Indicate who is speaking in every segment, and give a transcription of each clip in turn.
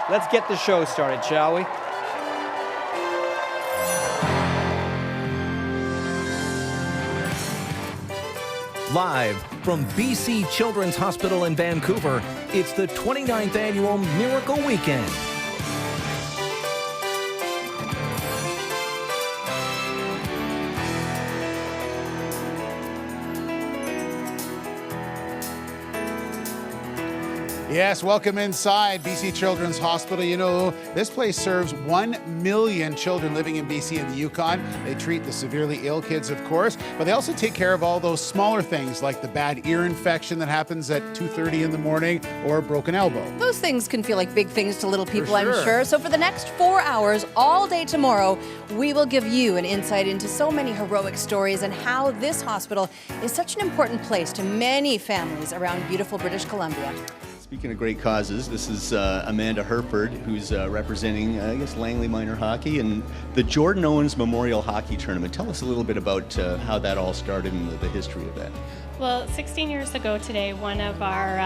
Speaker 1: let's get the show started, shall we?
Speaker 2: Live from BC Children's Hospital in Vancouver, it's the 29th Annual Miracle Weekend.
Speaker 3: Yes, welcome inside BC Children's Hospital. You know, this place serves 1 million children living in BC and the Yukon. They treat the severely ill kids, of course, but they also take care of all those smaller things like the bad ear infection that happens at 2:30 in the morning or a broken elbow.
Speaker 4: Those things can feel like big things to little people,
Speaker 3: For sure.
Speaker 4: I'm sure. So for the next 4 hours, all day tomorrow, we will give you an insight into so many heroic stories and how this hospital is such an important place to many families around beautiful British Columbia.
Speaker 5: Speaking of great causes, this is Amanda Herford, who's representing, Langley Minor Hockey and the Jordan Owens Memorial Hockey Tournament. Tell us a little bit about how that all started and the history of that.
Speaker 6: Well, 16 years ago today, one of our,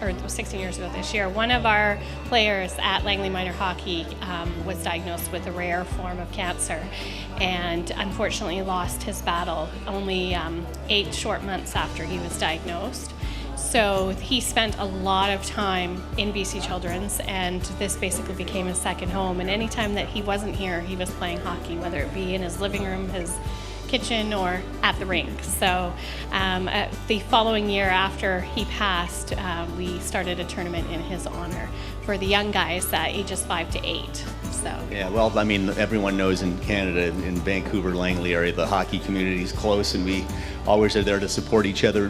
Speaker 6: or 16 years ago this year, one of our players at Langley Minor Hockey was diagnosed with a rare form of cancer and unfortunately lost his battle only 8 short months after he was diagnosed. So he spent a lot of time in BC Children's, and this basically became his second home. And anytime that he wasn't here, he was playing hockey, whether it be in his living room, his kitchen, or at the rink. So the following year after he passed, we started a tournament in his honor for the young guys, ages 5 to 8. So.
Speaker 5: Yeah, well, I mean, everyone knows in Canada, in Vancouver, Langley area, the hockey community is close, and we always are there to support each other.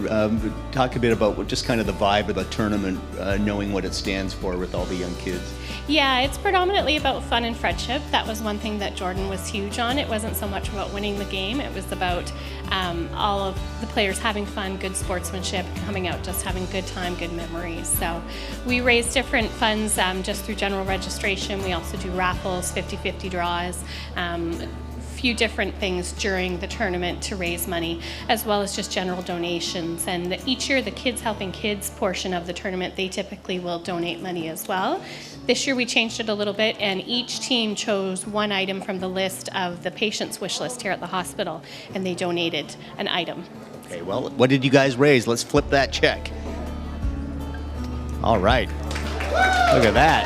Speaker 5: Talk a bit about just kind of the vibe of the tournament, knowing what it stands for with all the young kids.
Speaker 6: Yeah, it's predominantly about fun and friendship. That was one thing that Jordan was huge on. It wasn't so much about winning the game. It was about all of the players having fun, good sportsmanship, coming out just having good time, good memories. So we raise different funds just through general registration. We also do raffles, 50-50 draws, few different things during the tournament to raise money, as well as just general donations. And each year, the Kids Helping Kids portion of the tournament, they typically will donate money as well. This year we changed it a little bit, and each team chose one item from the list of the patient's wish list here at the hospital, and they donated an item.
Speaker 5: Okay, well, what did you guys raise? Let's flip that check. All right. Look at that.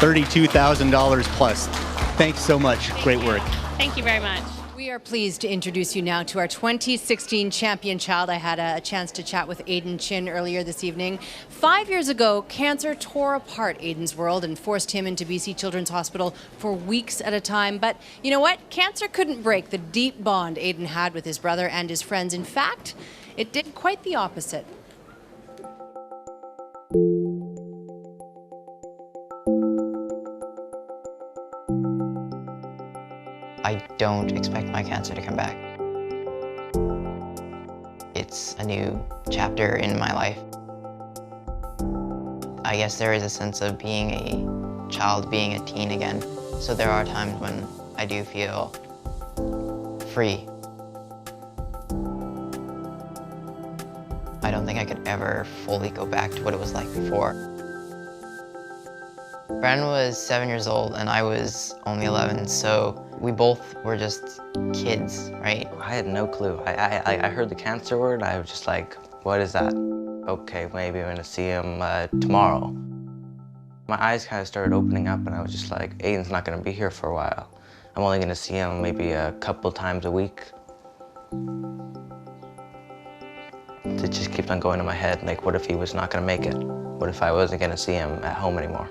Speaker 5: $32,000 plus. Thanks so much. Great work.
Speaker 6: Thank you very much.
Speaker 4: We are pleased to introduce you now to our 2016 champion child. I had a chance to chat with Aiden Chin earlier this evening. 5 years ago, cancer tore apart Aiden's world and forced him into BC Children's Hospital for weeks at a time. But you know what? Cancer couldn't break the deep bond Aiden had with his brother and his friends. In fact, it did quite the opposite.
Speaker 7: I don't expect my cancer to come back. It's a new chapter in my life. I guess there is a sense of being a child, being a teen again. So there are times when I do feel free. I don't think I could ever fully go back to what it was like before. Bren was 7 years old and I was only 11, so we both were just kids, right?
Speaker 8: I had no clue. I heard the cancer word, I was just like, what is that? Okay, maybe I'm gonna see him tomorrow. My eyes kind of started opening up and I was just like, Aiden's not gonna be here for a while. I'm only gonna see him maybe a couple times a week. It just keeps on going in my head, like what if he was not gonna make it? What if I wasn't gonna see him at home anymore?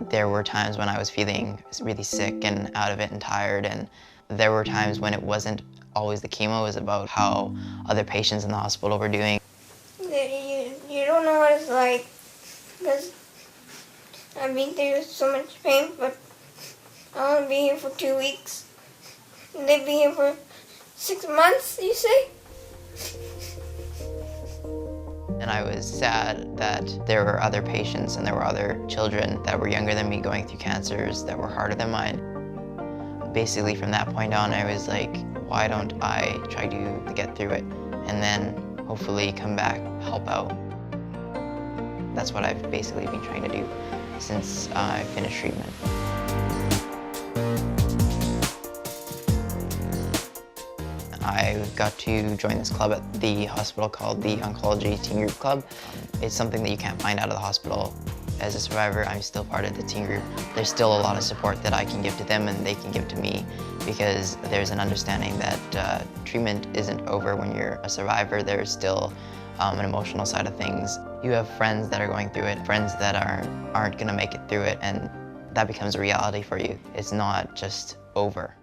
Speaker 7: There were times when I was feeling really sick and out of it and tired, and there were times when it wasn't always the chemo, it was about how other patients in the hospital were doing.
Speaker 9: You don't know what it's like, because I've been through so much pain, but I want to be here for 2 weeks. They've been here for 6 months, you say?
Speaker 7: And I was sad that there were other patients and there were other children that were younger than me going through cancers that were harder than mine. Basically from that point on, I was like, why don't I try to get through it and then hopefully come back, help out. That's what I've basically been trying to do since I finished treatment. I got to join this club at the hospital called the Oncology Teen Group Club. It's something that you can't find out of the hospital. As a survivor, I'm still part of the teen group. There's still a lot of support that I can give to them and they can give to me, because there's an understanding that treatment isn't over when you're a survivor. There's still an emotional side of things. You have friends that are going through it, friends that aren't gonna make it through it, and that becomes a reality for you. It's not just over.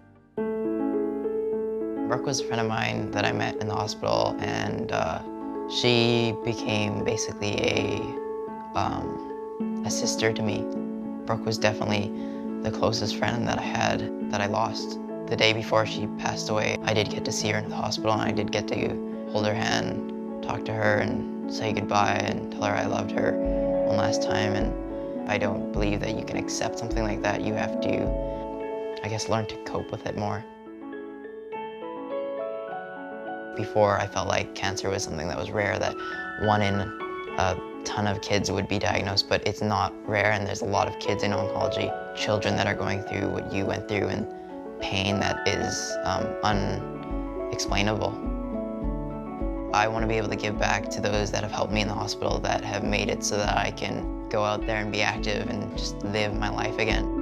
Speaker 7: Brooke was a friend of mine that I met in the hospital, and she became basically a sister to me. Brooke was definitely the closest friend that I had that I lost. The day before she passed away, I did get to see her in the hospital, and I did get to hold her hand, talk to her, and say goodbye, and tell her I loved her one last time. And I don't believe that you can accept something like that. You have to, I guess, learn to cope with it more. Before, I felt like cancer was something that was rare, that 1 in a ton of kids would be diagnosed, but it's not rare, and there's a lot of kids in oncology, children that are going through what you went through, and pain that is unexplainable. I want to be able to give back to those that have helped me in the hospital, that have made it so that I can go out there and be active and just live my life again.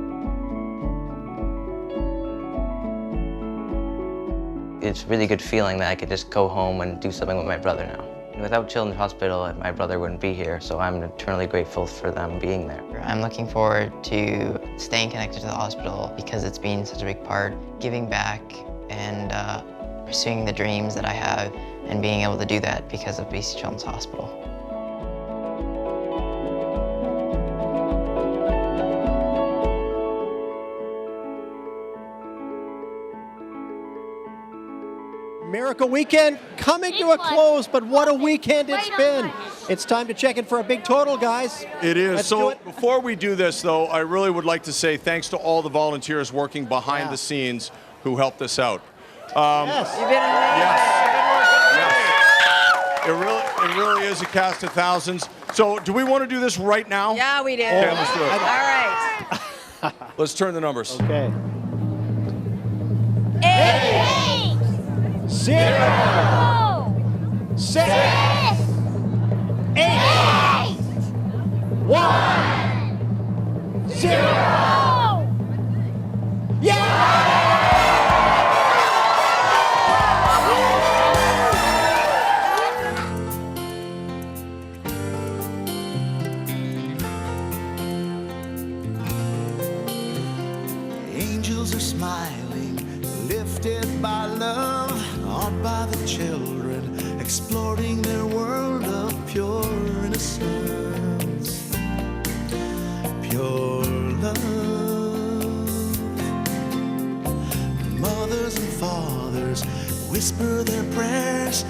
Speaker 8: It's a really good feeling that I could just go home and do something with my brother now. Without Children's Hospital, my brother wouldn't be here, so I'm eternally grateful for them being there.
Speaker 7: I'm looking forward to staying connected to the hospital because it's been such a big part, giving back and pursuing the dreams that I have, and being able to do that because of BC Children's Hospital.
Speaker 1: Miracle Weekend coming to a close, but what a weekend it's been. It's time to check in for a big total, guys.
Speaker 10: It is.
Speaker 1: Let's
Speaker 10: So
Speaker 1: do it.
Speaker 10: before we do this, though, I really would like to say thanks to all the volunteers working behind the scenes who helped us out.
Speaker 1: Yes.
Speaker 4: You've been amazing.
Speaker 10: It really is a cast of thousands. So do we want to do this right now?
Speaker 4: Yeah, we did.
Speaker 10: Okay, let's do it.
Speaker 4: All right.
Speaker 10: Let's turn the numbers.
Speaker 1: Okay.
Speaker 9: 8,
Speaker 1: 0, 6, 8, 1, 0. Yeah!
Speaker 11: Angels are smiling, lifted by love, awed by the children, exploring their world of pure innocence, pure love. Mothers and fathers whisper their prayers,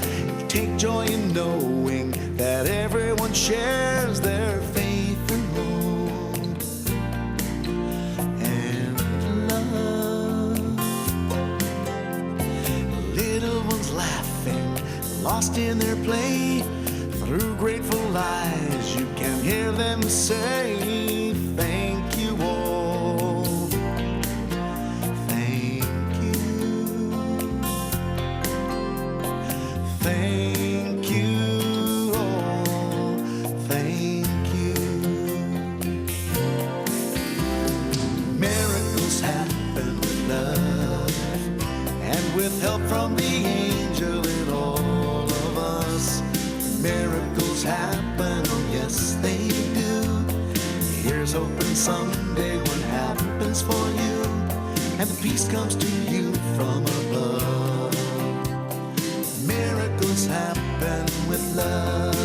Speaker 11: take joy in knowing that everyone shares their faith and hope and love. Little ones laughing, lost in their play, through grateful eyes you can hear them say, thank you all, thank you, thank you all, thank you. Miracles happen with love and with help from the angel in all of us. Miracles happen, oh yes they do. Here's hoping someday what happens for you, and the peace comes to you from above. Miracles happen with love.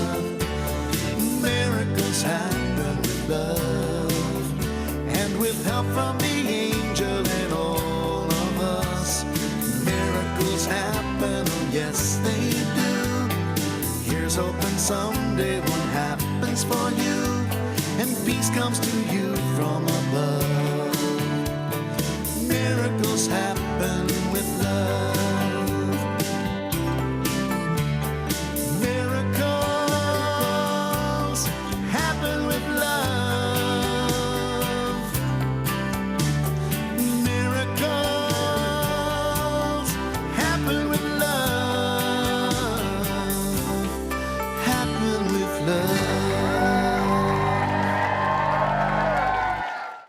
Speaker 11: Miracles happen with love, and with help from the angel in all of us. Miracles happen, oh yes they do. Here's hoping someday what happens for you, and peace comes to you from above.